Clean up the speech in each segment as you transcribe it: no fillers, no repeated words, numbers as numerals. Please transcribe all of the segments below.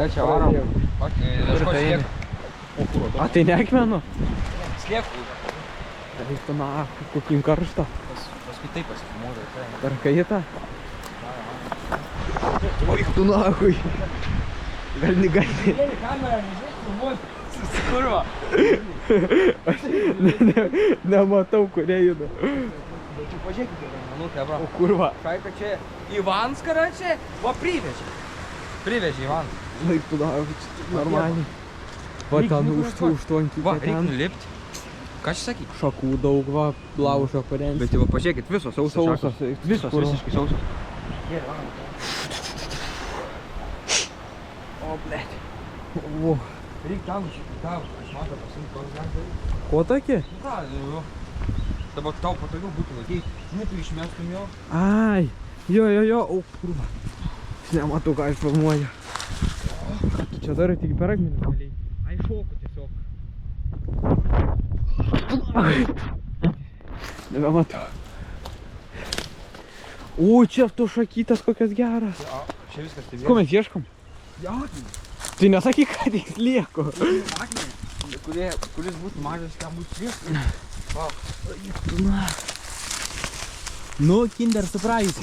Karočią varom. Ieškot slėkų. A tai ne akmenų? Slėkų. Reiktų na, kokį karštą. Paskui taip pasifilmuoju. Per kaitą? Reiktų na, hui. Galni. Kėlį kamerą, nežiūrėk, filmuoti. Kurva. Aš nematau, kurie juda. Bet tu pažiūrėkite, manau, tebra. O kurva. Šaika čia Ivans, karočią, va privežė. Privežė Ivans. Reiktų na, normaliai. Va ten užtuonkite Va, reikia ten. nulipti. Ką čia sakyk? Šakų daug, va, laužo parengti. Bet jau pažiūrėkit, visos sausos Sausos. šakos. Visos visiškai sausos. O, blėt. O. Reikia tau šitą tau. Aš matau pasimti, koks gali. Ko tokie? Nu ką, jau. Dabar tau patogiau būtų laikyti. Žinai, tu išmestum jo. Ai. Jo. O, kurva. Aš nematau, ką aš filmuoju. Ką tu čia darai, tik per akmenį galiai. Ai, šoku tiesiog. Nebematau. O, čia tu šakytas kokias geras. Ja, čia viskas tai Ko mes ieškom? Ja, Tai nesakyk, kad jis lieko. kuris būtų mažas, ten būtų šviestas. Nu, Kinder Surprise.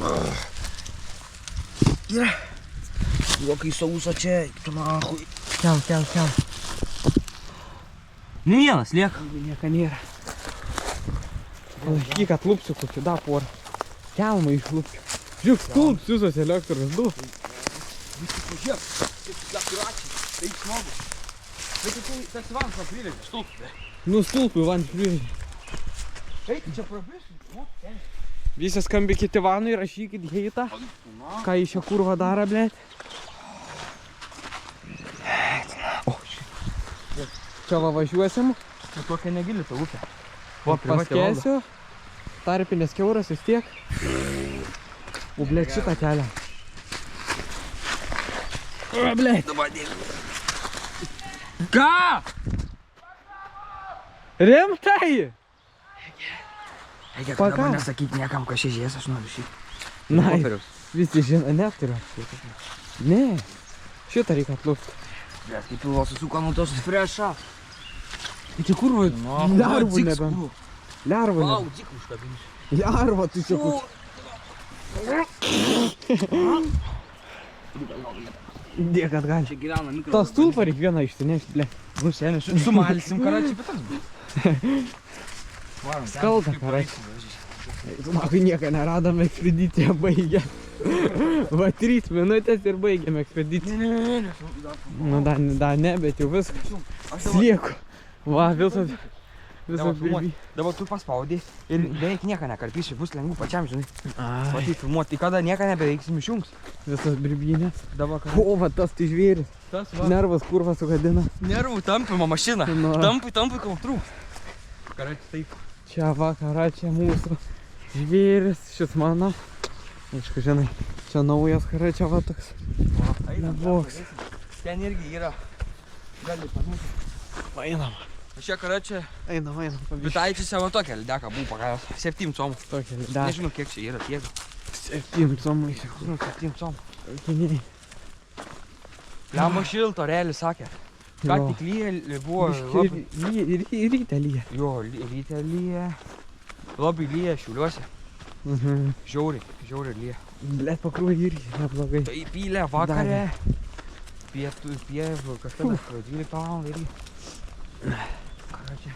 Jo, kai sauso čia, tu nahui. Kel. Ne vienas lieka. Nieka nėra. Laikyk atlupsiu kokiu, da porą. Kelmą išlupsiu. Žiūrėk, stulps visos elektros, du. Visi pažiūrėk, kaip keturačiai, tai smagu. Bet tai tas Ivans man privežė, stulpė. Nu, stulpų Ivan privežė. Eik, čia prabėsiu, ten. Visi skambykit Ivanui, rašykit heitą. Ką iš čia kurva daro, blėt. Čia va važiuosim. Nu, tokia negili ta upė. Va, privatė valdo. Paskėsiu. Tarpinės kiauras vis tiek. O, blėt, šitą kelią. O, blėt. Ką? Rimtai? Reikia, Pa kad dabar ką? nesakyt niekam, kas čia žies, aš noriu šį. Na, Popieriaus. visi žino, neturiu. Ne, šitą reikia atlūpti. Bet kaip pilvo susuko, nu tos frešą. Tai čia kurva, lervų nebent. Lervų Palauk, nebent. dzik užkabinsiu. Lerva, tai čia kur. Dėk atgal. Čia gyvena mikro. Ta stulpą reikia vieną išsinešti, ble. Nu, seniai, sumalsim, karačiai, bet tas bus. Varom, ten Skalda, kažkaip karačiai. pareiksim. Smagu, nieko neradom, ekspediciją baigė. Va, 3 minutės ir baigėm ekspediciją. Ne. Nu, da ne, bet jau viskas. Slieku. Va, visas birbį. Dabar tu paspaudai ir beveik nieką nekarpysi, bus lengvų pačiam, žinai. Ai, Matai, filmuoti, tai kada nieką nebeveiksim išjungs. visas birbynės. Dabar ką? O, va, tas tai žvėris. Tas Nervas kurva sugadina. nervų tampimo mašina. Nu. Tampai, kol trūks. Karačiai, taip. Čia vakara, čia mūsų žvėris, šis mano. Aišku, žinai, čia naujas kara, čia va toks. Neblogs. Ten irgi yra. Gali panūti. Einam. Aš čia karačiai, Einam, pavyzdžiui. Vitaičiai savo tokią lideką buvo pagavęs. 7 comų. Tokia lida. Nežinau, kiek čia yra tiek. 7 somai. Žinau, 7 comų. Akiniai. Lemba šilto, realiai sakė. Ką Jo. tik lyja, buvo Biški ryte lyja. Jo, ryte lyja. Labai lyja Šiauliuose. Žiauriai lyja. Blet, pakrūvai irgi neblogai. Tai pylė vakare. Pietų, kažkada 12 valandą irgi. Karačiai.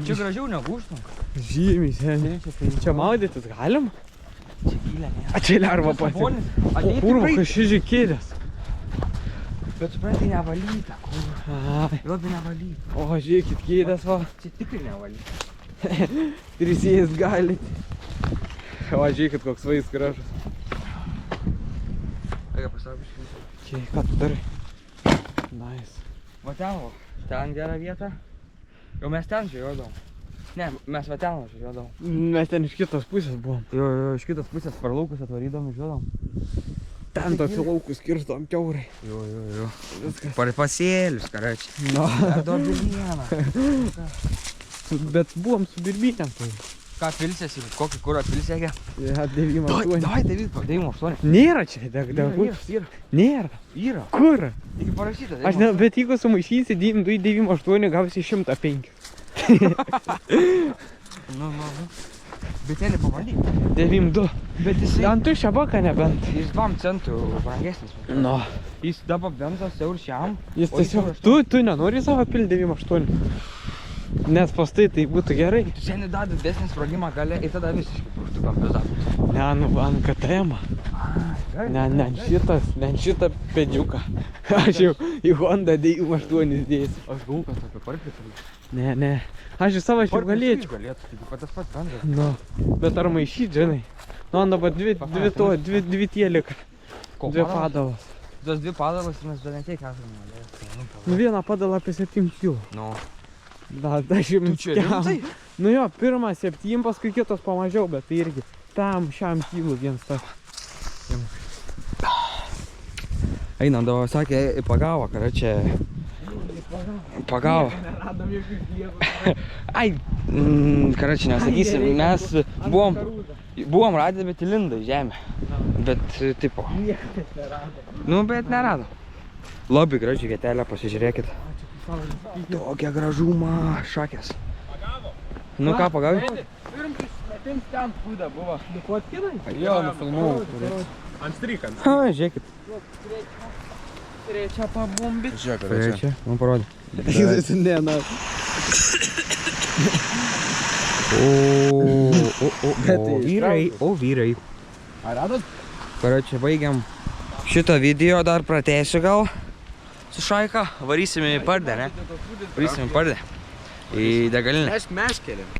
Čia gražiau negu užtvanka. Žymiai, seniai. Čia maudytis galim? Čia gilė, ne? A, čia lerva pati. O kurva, kas šiži kėdės. Bet suprantai, nevalyta, kurva. Ai. Labai nevalyta. O, žiūrėkit, kėdės va. Čia tikrai nevalyta. Prisėjęs galit. O, žiūrėkit, koks vaizdas gražus. Reikia pasauliu. Čia, ką tu darai? Nice. Va ten, va. Ten gera vieta. Jau mes ten žvejodom. Ne, mes va ten žvejodom. Mes ten iš kitos pusės buvom. Jo, iš kitos pusės per laukus atvarydom žvejodom. Ten tos laukus kirstom kiaurai. Jo. Viskas. Pasėlius, karačiai. No. Dar duodu vieną. Bet buvom su birbynėm. Tai. Ką pilsės, kokį kurą pilsė reikia? Ja, 9,8. Davai, 9,8. Nėra čia, Nėra. Yra. Kur? Taigi parašyta. Aš ne, bet jeigu sumaišysi 9,8 gausi 105. Nu. Bet ten nepabandyk. 9,2. Bet jisai... Ant tuščia baka nebent. Jis 2 centų brangesnis. No. Jis dabar benzas eur šiam. Jis tiesiog, tu nenori savo pilti 9,8. Nes pastai tai būtų gerai. Tu šiandien dar didesnį sprogimą gali ir tada visiškai purštuką bezabūt. Ne, nu ant KTM. Ne šitą pėdžiuką. Aš jau į Honda 9,8 dėsiu. Aš galvoju, kad apie parpėtą. Ne. Aš į savo šiaip galėčiau. Galėtų, taigi pat tas pats benzas. Nu, bet ar maišyt, žinai? Nu, dabar dvi tielika. Dvi padalas. Tos 2 padalas mes dar netiek esame. Nu, vieną padalą apie 7 kg. Nu. Da, aš jums Tu čia rimtai? Nu jo, pirmą 7, paskui kitos pamažiau, bet tai irgi tam šiam kilų viens tas. Einam, dabar sakė, pagavo, karočią. Pagavo. Neradom jokių dievų. Ai, karočią nesakysim, mes buvom radę, bet įlindo į žemę. Bet, tipo. Niekas nerado. Nu, bet nerado. Labai graži vietelė, pasižiūrėkit. Tokia gražuma, šakės. Pagavo? Nu ką, pagavai? Metins ten pūda buvo. Nufotkinai? Jo, nufilmavau. Ant strykant. Ha, žiūrėkit. Trečia pabumbit. Žiūrėk, Čia, man parodė. Ne, na. O vyrai. Ar radot? Karočią, baigiam šitą video, dar pratęsiu gal. Su šaika, varysime į pardę, ne? Varysime į pardę. Į degalinę. Mes keliam.